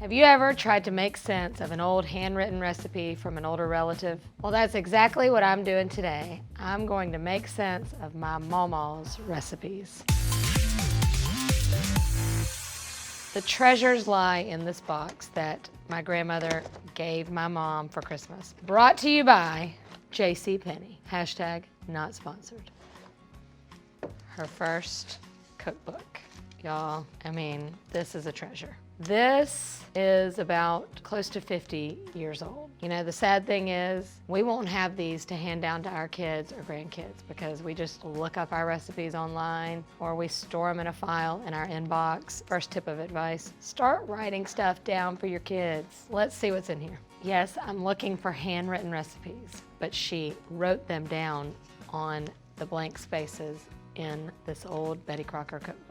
Have you ever tried to make sense of an old handwritten recipe from an older relative? Well, that's exactly what I'm doing today. I'm going to make sense of my mama's recipes. The treasures lie in this box that my grandmother gave my mom for Christmas. Brought to you by JCPenney. Hashtag not sponsored. Her first cookbook. Y'all, I mean, this is a treasure. This is about close to 50 years old. You know, the sad thing is we won't have these to hand down to our kids or grandkids because we just look up our recipes online or we store them in a file in our inbox. First tip of advice, start writing stuff down for your kids. Let's see what's in here. Yes, I'm looking for handwritten recipes, but she wrote them down on the blank spaces in this old Betty Crocker cookbook.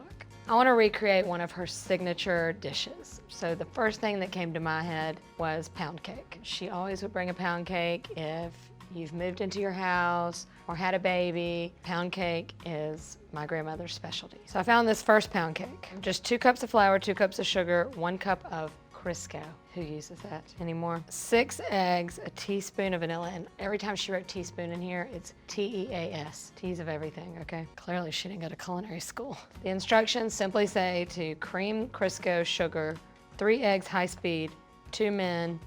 I want to recreate one of her signature dishes. So the first thing that came to my head was pound cake. She always would bring a pound cake if you've moved into your house or had a baby. Pound cake is my grandmother's specialty. So I found this first pound cake. Just 2 cups of flour, 2 cups of sugar, 1 cup of Crisco. Who uses that anymore? 6 eggs, a teaspoon of vanilla, and every time she wrote teaspoon in here, it's T-E-A-S. T's of everything, okay? Clearly she didn't go to culinary school. The instructions simply say to cream Crisco sugar, 3 eggs high speed, 2 men,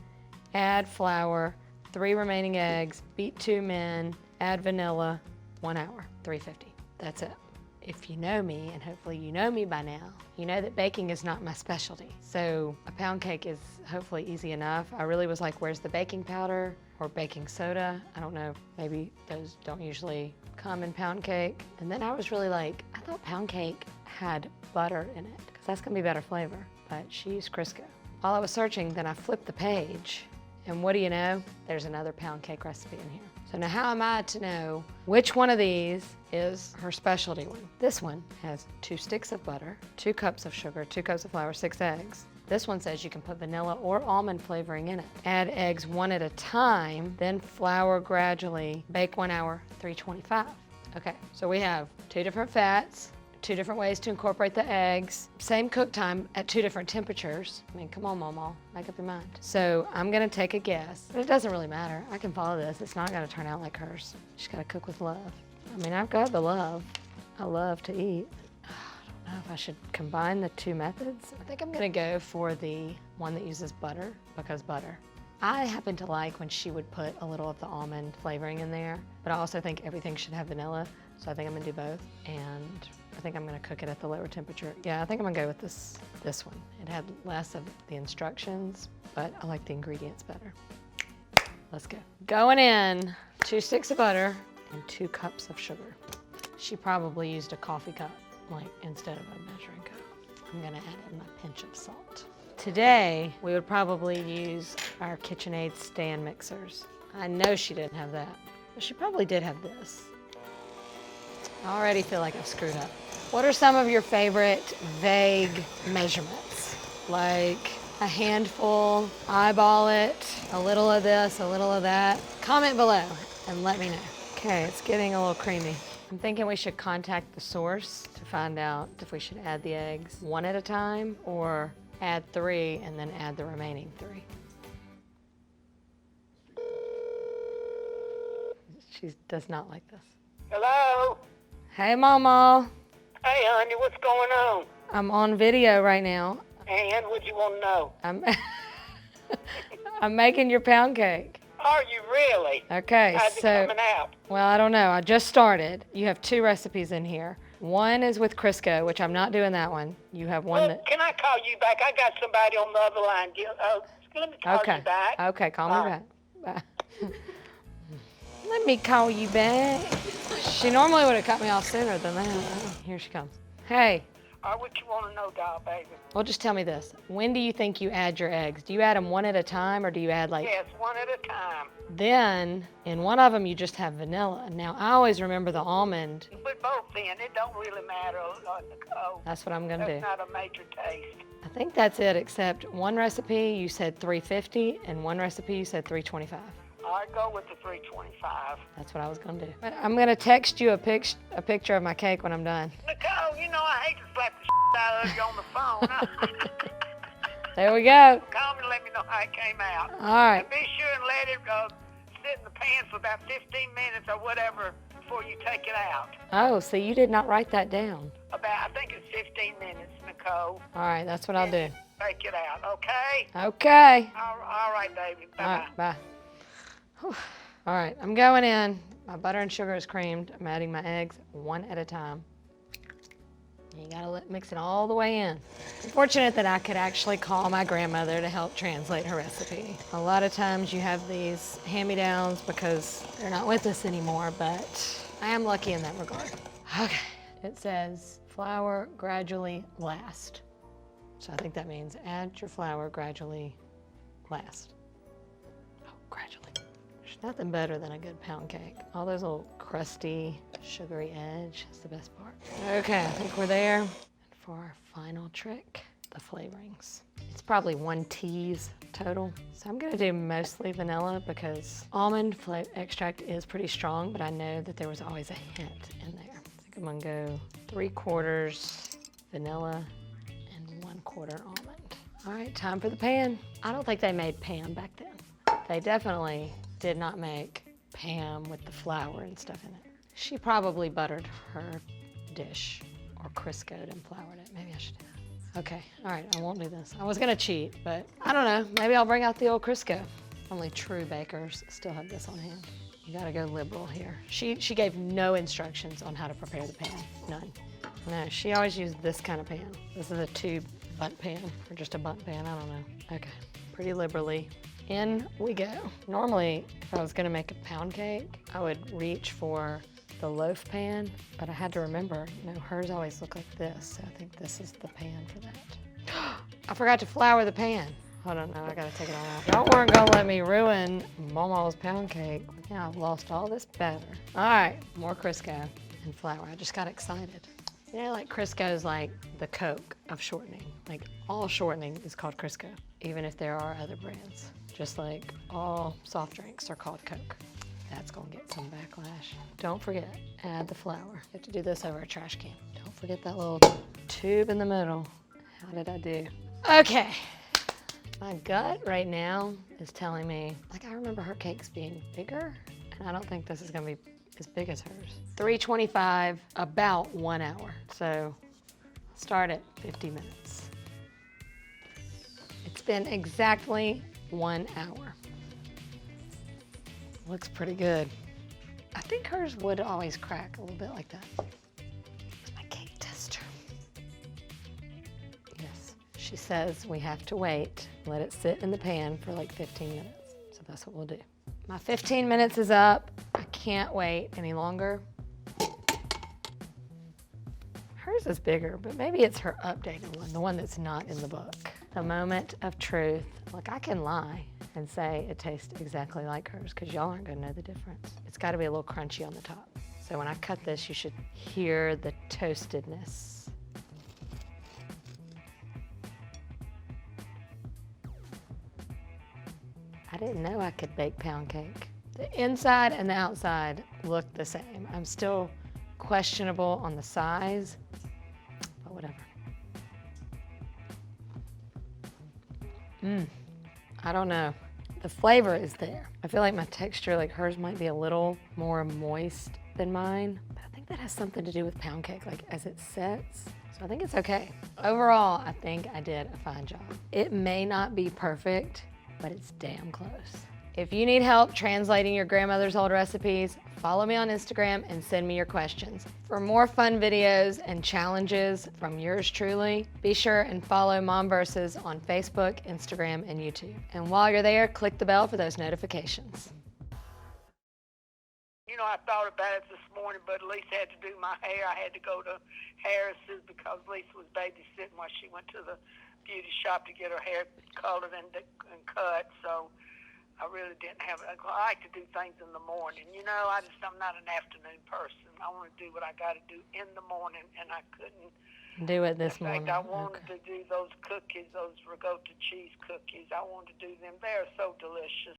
add flour, 3 remaining eggs, beat 2 men, add vanilla, 1 hour, 350. That's it. If you know me, and hopefully you know me by now, you know that baking is not my specialty. So a pound cake is hopefully easy enough. I really was like, where's the baking powder or baking soda? I don't know, maybe those don't usually come in pound cake. And then I was really like, I thought pound cake had butter in it, because that's gonna be better flavor, but she used Crisco. While I was searching, then I flipped the page, and what do you know? There's another pound cake recipe in here. So now how am I to know which one of these is her specialty one? This one has 2 sticks of butter, 2 cups of sugar, 2 cups of flour, 6 eggs. This one says you can put vanilla or almond flavoring in it. Add eggs 1 at a time, then flour gradually. Bake 1 hour, 325. Okay, so we have 2 different fats, 2 different ways to incorporate the eggs, same cook time at 2 different temperatures. I mean, come on, Mama, make up your mind. So I'm gonna take a guess, but it doesn't really matter. I can follow this. It's not gonna turn out like hers. She's gotta cook with love. I mean, I've got the love. I love to eat. I don't know if I should combine the 2 methods. I think I'm gonna go for the one that uses butter, because butter. I happen to like when she would put a little of the almond flavoring in there, but I also think everything should have vanilla, so I think I'm gonna do both. And I think I'm gonna cook it at the lower temperature. Yeah, I think I'm gonna go with this one. It had less of the instructions, but I like the ingredients better. Let's go. Going in, 2 sticks of butter and 2 cups of sugar. She probably used a coffee cup, like instead of a measuring cup. I'm gonna add in my pinch of salt. Today, we would probably use our KitchenAid stand mixers. I know she didn't have that, but she probably did have this. I already feel like I've screwed up. What are some of your favorite vague measurements? Like a handful, eyeball it, a little of this, a little of that. Comment below and let me know. Okay, it's getting a little creamy. I'm thinking we should contact the source to find out if we should add the eggs 1 at a time or add 3 and then add the remaining 3. She does not like this. Hello? Hey, Mama. Hey, honey, what's going on? I'm on video right now. And what you want to know? I'm making your pound cake. Are you really? Okay, How's it coming out? well, I don't know. I just started. You have 2 recipes in here. One is with Crisco, which I'm not doing that one. You have one that... Can I call you back? I got somebody on the other line. Let me call you back. Okay, call me back. Bye. Let me call you back. She normally would have cut me off sooner than that. Oh, here she comes. Hey. What you want to know, doll, baby? Well, just tell me this. When do you think you add your eggs? Do you add them 1 at a time, or do you add like... Yes, 1 at a time. Then, in one of them, you just have vanilla. Now, I always remember the almond. With both then, it don't really matter, Nicole. That's what I'm going to do. That's not a major taste. I think that's it, except one recipe you said 350, and one recipe you said 325. I go with the 325. That's what I was going to do. But I'm going to text you a picture of my cake when I'm done. Nicole, you know I hate to slap the out of you on the phone. There we go. Call me and let me know how it came out. All right. And be sure and let it sit in the pan for about 15 minutes or whatever before you take it out. Oh, so you did not write that down. I think it's 15 minutes, Nicole. All right, that's what I'll do. Take it out, okay? Okay. All right, baby. Bye-bye. All right, bye. Whew. All right, I'm going in. My butter and sugar is creamed. I'm adding my eggs one at a time. You gotta mix it all the way in. I'm fortunate that I could actually call my grandmother to help translate her recipe. A lot of times you have these hand-me-downs because they're not with us anymore, but I am lucky in that regard. Okay, it says flour gradually last. So I think that means add your flour gradually last. Oh, gradually. There's nothing better than a good pound cake. All those little crusty, sugary edge is the best part. Okay, I think we're there. And for our final trick, the flavorings. It's probably 1 tease total. So I'm gonna do mostly vanilla because almond extract is pretty strong, but I know that there was always a hint in there. I think I'm gonna go 3/4 vanilla and 1/4 almond. All right, time for the pan. I don't think they made Pam back then. They definitely did not make Pam with the flour and stuff in it. She probably buttered her dish or Crisco'd and floured it. Maybe I should do that. Okay, all right, I won't do this. I was gonna cheat, but I don't know. Maybe I'll bring out the old Crisco. Only true bakers still have this on hand. You gotta go liberal here. She gave no instructions on how to prepare the pan, none. No, she always used this kind of pan. This is a tube bunt pan, or just a bunt pan, I don't know. Okay, pretty liberally. In we go. Normally, if I was gonna make a pound cake, I would reach for the loaf pan, but I had to remember, hers always look like this, so I think this is the pan for that. I forgot to flour the pan. Hold on, now I gotta take it all out. Y'all weren't gonna let me ruin Mama's pound cake. Now I've lost all this batter. All right, more Crisco and flour. I just got excited. Like Crisco's like the Coke of shortening. Like all shortening is called Crisco, even if there are other brands. Just like all soft drinks are called Coke. That's gonna get some backlash. Don't forget, add the flour. You have to do this over a trash can. Don't forget that little tube in the middle. How did I do? Okay. My gut right now is telling me, I remember her cakes being bigger, and I don't think this is gonna be as big as hers. 325, about 1 hour. So start at 50 minutes. It's been exactly 1 hour. Looks pretty good. I think hers would always crack a little bit like that. Where's my cake tester? Yes, she says we have to wait, let it sit in the pan for like 15 minutes. So that's what we'll do. My 15 minutes is up. I can't wait any longer. Hers is bigger, but maybe it's her updated one, the one that's not in the book. The moment of truth. Look, I can lie and say it tastes exactly like hers because y'all aren't gonna know the difference. It's gotta be a little crunchy on the top. So when I cut this, you should hear the toastedness. I didn't know I could bake pound cake. The inside and the outside look the same. I'm still questionable on the size, but whatever. I don't know. The flavor is there. I feel like my texture, like hers might be a little more moist than mine, but I think that has something to do with pound cake, like as it sets. So I think it's okay. Overall, I think I did a fine job. It may not be perfect, but it's damn close. If you need help translating your grandmother's old recipes, follow me on Instagram and send me your questions. For more fun videos and challenges from yours truly, be sure and follow Mom Versus on Facebook, Instagram, and YouTube. And while you're there, click the bell for those notifications. I thought about it this morning, but Lisa had to do my hair. I had to go to Harris's because Lisa was babysitting while she went to the beauty shop to get her hair colored and cut, so I really didn't have it. I like to do things in the morning. I'm not an afternoon person. I want to do what I got to do in the morning, and I couldn't do it this morning. In fact, I wanted to do those cookies, those ricotta cheese cookies. I wanted to do them. They're so delicious.